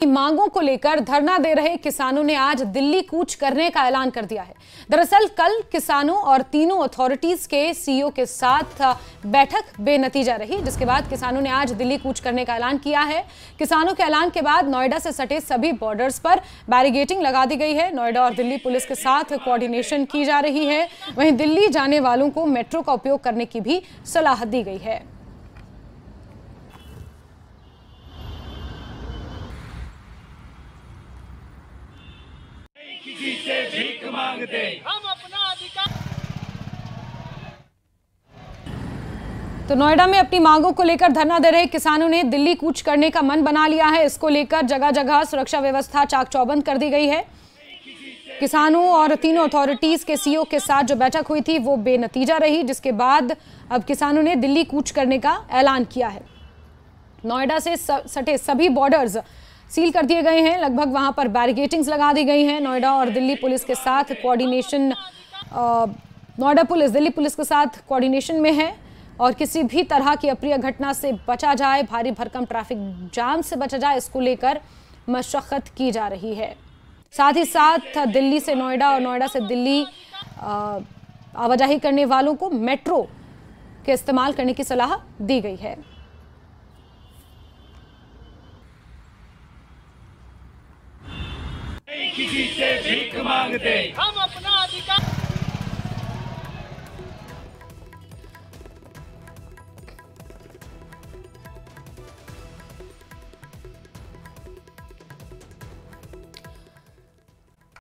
मांगों को लेकर धरना दे रहे किसानों ने आज दिल्ली कूच करने का ऐलान कर दिया है। दरअसल कल किसानों और तीनों अथॉरिटीज के सीईओ के साथ बैठक बेनतीजा रही, जिसके बाद किसानों ने आज दिल्ली कूच करने का ऐलान किया है। किसानों के ऐलान के बाद नोएडा से सटे सभी बॉर्डर्स पर बैरिकेडिंग लगा दी गई है। नोएडा और दिल्ली पुलिस के साथ कोऑर्डिनेशन की जा रही है। वहीं दिल्ली जाने वालों को मेट्रो का उपयोग करने की भी सलाह दी गई है। किसी से भीख मांगते हम अपना अधिकार। तो नोएडा में अपनी मांगों को लेकर धरना दे रहे किसानों ने दिल्ली कूच करने का मन बना लिया है। इसको लेकर जगह जगह सुरक्षा व्यवस्था चाक चौबंद कर दी गई है। किसानों और तीनों अथॉरिटीज के सीईओ के साथ जो बैठक हुई थी वो बेनतीजा रही, जिसके बाद अब किसानों ने दिल्ली कूच करने का ऐलान किया है। नोएडा से सटे सभी बॉर्डर्स सील कर दिए गए हैं। लगभग वहां पर बैरिकेडिंग्स लगा दी गई हैं। नोएडा और दिल्ली पुलिस के साथ coordination, Noida police Delhi police के साथ कोऑर्डिनेशन में है और किसी भी तरह की अप्रिय घटना से बचा जाए, भारी भरकम ट्रैफिक जाम से बचा जाए, इसको लेकर मशक्कत की जा रही है। साथ ही साथ दिल्ली से नोएडा और नोएडा से दिल्ली आवाजाही करने वालों को मेट्रो के इस्तेमाल करने की सलाह दी गई है। किसी से भीख मांगते हम